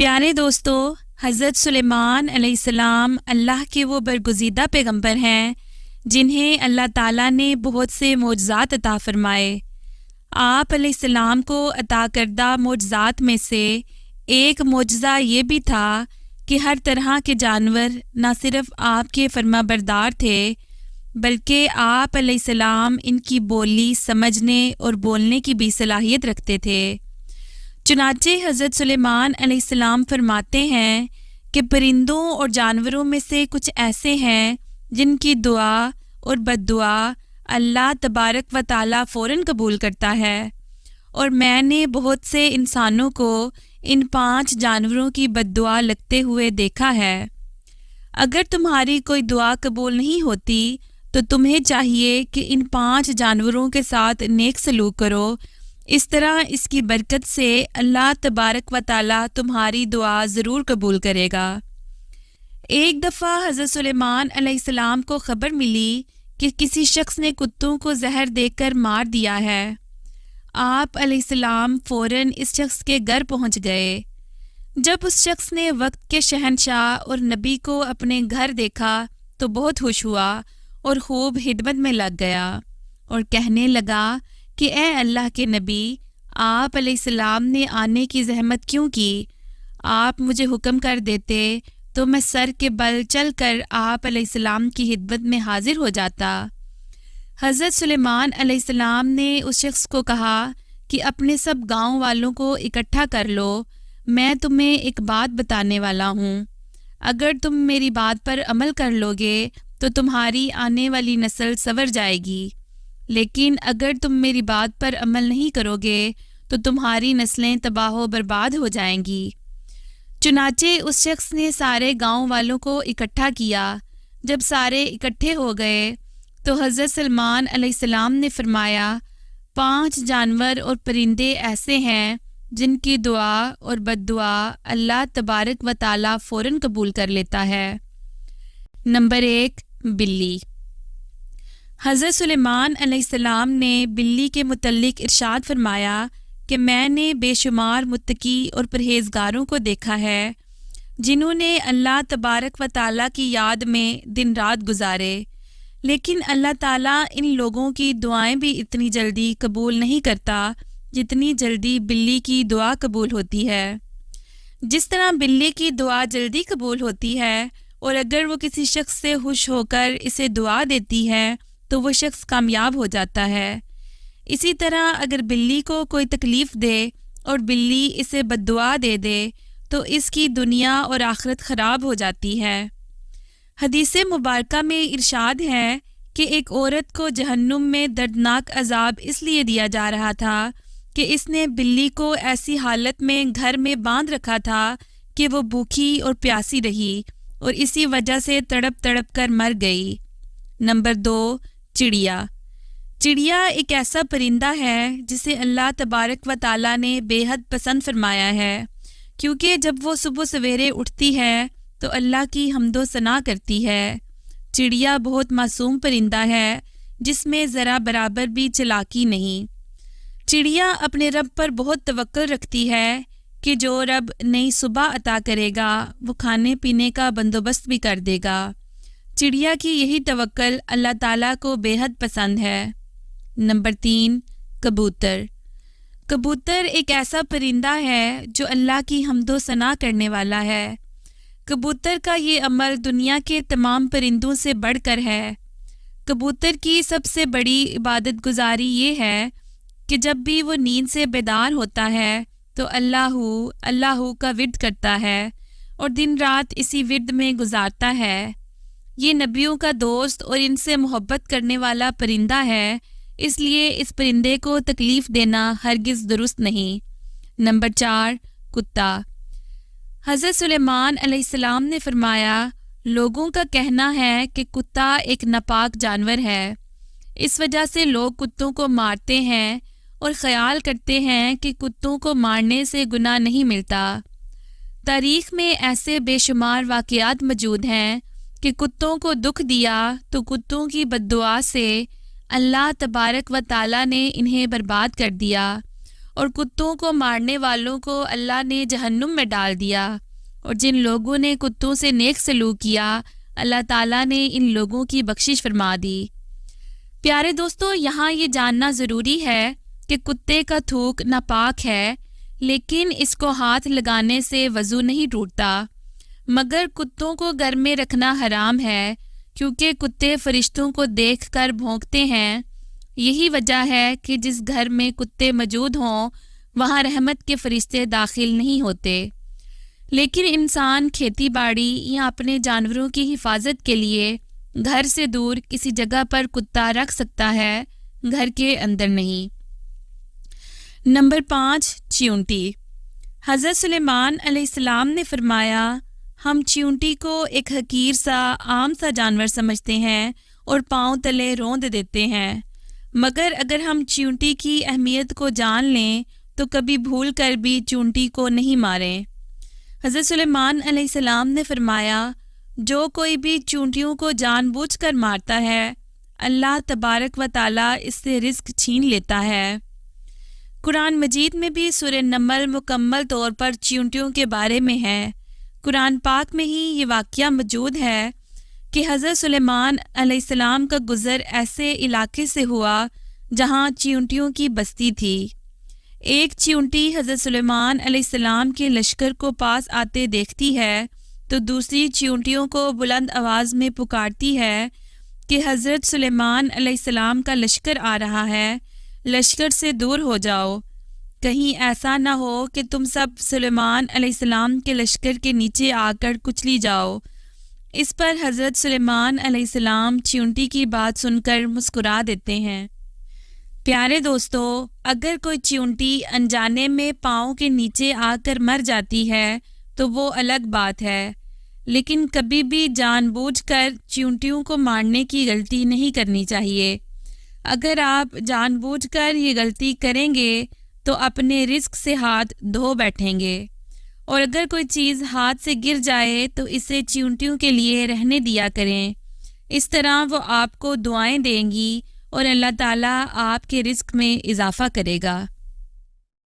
پیارے دوستو، حضرت سلیمان علیہ السلام اللہ کے وہ برگزیدہ پیغمبر ہیں جنہیں اللہ تعالیٰ نے بہت سے معجزات عطا فرمائے۔ آپ علیہ السلام کو عطا کردہ معجزات میں سے ایک معجزہ یہ بھی تھا کہ ہر طرح کے جانور نہ صرف آپ کے فرما بردار تھے بلکہ آپ علیہ السلام ان کی بولی سمجھنے اور بولنے کی بھی صلاحیت رکھتے تھے۔ چنانچہ حضرت سلیمان علیہ السلام فرماتے ہیں کہ پرندوں اور جانوروں میں سے کچھ ایسے ہیں جن کی دعا اور بد دعا اللہ تبارک و تعالیٰ فوراً قبول کرتا ہے، اور میں نے بہت سے انسانوں کو ان 5 جانوروں کی بد دعا لگتے ہوئے دیکھا ہے۔ اگر تمہاری کوئی دعا قبول نہیں ہوتی تو تمہیں چاہیے کہ ان 5 جانوروں کے ساتھ نیک سلوک کرو، اس طرح اس کی برکت سے اللہ تبارک و تعالیٰ تمہاری دعا ضرور قبول کرے گا۔ ایک دفعہ حضرت سلیمان علیہ السلام کو خبر ملی کہ کسی شخص نے کتوں کو زہر دے کر مار دیا ہے۔ آپ علیہ السلام فوراً اس شخص کے گھر پہنچ گئے۔ جب اس شخص نے وقت کے شہنشاہ اور نبی کو اپنے گھر دیکھا تو بہت خوش ہوا اور خوب خدمت میں لگ گیا اور کہنے لگا کہ اے اللہ کے نبی، آپ علیہ السلام نے آنے کی زحمت کیوں کی؟ آپ مجھے حکم کر دیتے تو میں سر کے بل چل کر آپ علیہ السلام کی خدمت میں حاضر ہو جاتا۔ حضرت سلیمان علیہ السلام نے اس شخص کو کہا کہ اپنے سب گاؤں والوں کو اکٹھا کر لو، میں تمہیں ایک بات بتانے والا ہوں۔ اگر تم میری بات پر عمل کر لو گے تو تمہاری آنے والی نسل سنور جائے گی، لیکن اگر تم میری بات پر عمل نہیں کرو گے تو تمہاری نسلیں تباہ و برباد ہو جائیں گی۔ چنانچہ اس شخص نے سارے گاؤں والوں کو اکٹھا کیا۔ جب سارے اکٹھے ہو گئے تو حضرت سلیمان علیہ السلام نے فرمایا، 5 جانور اور پرندے ایسے ہیں جن کی دعا اور بد دعا اللہ تبارک و تعالیٰ فوراً قبول کر لیتا ہے۔ نمبر 1، بلی۔ حضرت سلیمان علیہ السلام نے بلی کے متعلق ارشاد فرمایا کہ میں نے بے شمار متقی اور پرہیزگاروں کو دیکھا ہے جنہوں نے اللہ تبارک و تعالیٰ کی یاد میں دن رات گزارے، لیکن اللہ تعالیٰ ان لوگوں کی دعائیں بھی اتنی جلدی قبول نہیں کرتا جتنی جلدی بلی کی دعا قبول ہوتی ہے۔ جس طرح بلی کی دعا جلدی قبول ہوتی ہے اور اگر وہ کسی شخص سے خوش ہو کر اسے دعا دیتی ہے تو وہ شخص کامیاب ہو جاتا ہے، اسی طرح اگر بلی کو کوئی تکلیف دے اور بلی اسے بد دعا دے دے تو اس کی دنیا اور آخرت خراب ہو جاتی ہے۔ حدیث مبارکہ میں ارشاد ہے کہ ایک عورت کو جہنم میں دردناک عذاب اس لیے دیا جا رہا تھا کہ اس نے بلی کو ایسی حالت میں گھر میں باندھ رکھا تھا کہ وہ بھوکی اور پیاسی رہی اور اسی وجہ سے تڑپ تڑپ کر مر گئی۔ نمبر 2، چڑیا۔ چڑیا ایک ایسا پرندہ ہے جسے اللہ تبارک و تعالیٰ نے بے حد پسند فرمایا ہے، کیونکہ جب وہ صبح سویرے اٹھتی ہے تو اللہ کی حمد و ثنا کرتی ہے۔ چڑیا بہت معصوم پرندہ ہے جس میں ذرا برابر بھی چلاکی نہیں۔ چڑیا اپنے رب پر بہت توکل رکھتی ہے کہ جو رب نئی صبح عطا کرے گا وہ کھانے پینے کا بندوبست بھی کر دے گا۔ چڑیا کی یہی توکل اللہ تعالیٰ کو بے حد پسند ہے۔ نمبر 3، کبوتر۔ کبوتر ایک ایسا پرندہ ہے جو اللہ کی حمد و ثنا کرنے والا ہے۔ کبوتر کا یہ عمل دنیا کے تمام پرندوں سے بڑھ کر ہے۔ کبوتر کی سب سے بڑی عبادت گزاری یہ ہے کہ جب بھی وہ نیند سے بیدار ہوتا ہے تو اللہ کا ورد کرتا ہے اور دن رات اسی ورد میں گزارتا ہے۔ یہ نبیوں کا دوست اور ان سے محبت کرنے والا پرندہ ہے، اس لیے اس پرندے کو تکلیف دینا ہرگز درست نہیں۔ نمبر 4، کتا۔ حضرت سلیمان علیہ السلام نے فرمایا، لوگوں کا کہنا ہے کہ کتا ایک ناپاک جانور ہے، اس وجہ سے لوگ کتوں کو مارتے ہیں اور خیال کرتے ہیں کہ کتوں کو مارنے سے گناہ نہیں ملتا۔ تاریخ میں ایسے بے شمار واقعات موجود ہیں کہ کتوں کو دکھ دیا تو کتوں کی بد دعا سے اللہ تبارک و تعالیٰ نے انہیں برباد کر دیا، اور کتوں کو مارنے والوں کو اللہ نے جہنم میں ڈال دیا، اور جن لوگوں نے کتوں سے نیک سلوک کیا اللہ تعالیٰ نے ان لوگوں کی بخشش فرما دی۔ پیارے دوستو، یہاں یہ جاننا ضروری ہے کہ کتے کا تھوک ناپاک ہے، لیکن اس کو ہاتھ لگانے سے وضو نہیں ٹوٹتا، مگر کتوں کو گھر میں رکھنا حرام ہے، کیونکہ کتے فرشتوں کو دیکھ کر بھونکتے ہیں۔ یہی وجہ ہے کہ جس گھر میں کتے موجود ہوں وہاں رحمت کے فرشتے داخل نہیں ہوتے۔ لیکن انسان کھیتی باڑی یا اپنے جانوروں کی حفاظت کے لیے گھر سے دور کسی جگہ پر کتا رکھ سکتا ہے، گھر کے اندر نہیں۔ نمبر 5، چیونٹی۔ حضرت سلیمان علیہ السلام نے فرمایا، ہم چیونٹی کو ایک حقیر سا عام سا جانور سمجھتے ہیں اور پاؤں تلے روند دیتے ہیں، مگر اگر ہم چیونٹی کی اہمیت کو جان لیں تو کبھی بھول کر بھی چیونٹی کو نہیں ماریں۔ حضرت سلیمان علیہ السلام نے فرمایا، جو کوئی بھی چیونٹیوں کو جان بوجھ کر مارتا ہے اللہ تبارک و تعالیٰ اس سے رزق چھین لیتا ہے۔ قرآن مجید میں بھی سورہ نمل مکمل طور پر چیونٹیوں کے بارے میں ہے۔ قرآن پاک میں ہی یہ واقعہ موجود ہے کہ حضرت سلیمان علیہ السلام کا گزر ایسے علاقے سے ہوا جہاں چیونٹیوں کی بستی تھی۔ ایک چیونٹی حضرت سلیمان علیہ السلام کے لشکر کو پاس آتے دیکھتی ہے تو دوسری چیونٹیوں کو بلند آواز میں پکارتی ہے کہ حضرت سلیمان علیہ السلام کا لشکر آ رہا ہے، لشکر سے دور ہو جاؤ، کہیں ایسا نہ ہو کہ تم سب سلیمان علیہ السلام کے لشکر کے نیچے آ کر کچلی جاؤ۔ اس پر حضرت سلیمان علیہ السلام چیونٹی کی بات سن کر مسکرا دیتے ہیں۔ پیارے دوستو، اگر کوئی چیونٹی انجانے میں پاؤں کے نیچے آ کر مر جاتی ہے تو وہ الگ بات ہے، لیکن کبھی بھی جان بوجھ کر چیونٹیوں کو مارنے کی غلطی نہیں کرنی چاہیے۔ اگر آپ جان بوجھ کر یہ غلطی کریں گے تو اپنے رزق سے ہاتھ دھو بیٹھیں گے، اور اگر کوئی چیز ہاتھ سے گر جائے تو اسے چیونٹیوں کے لیے رہنے دیا کریں۔ اس طرح وہ آپ کو دعائیں دیں گی اور اللہ تعالیٰ آپ کے رزق میں اضافہ کرے گا۔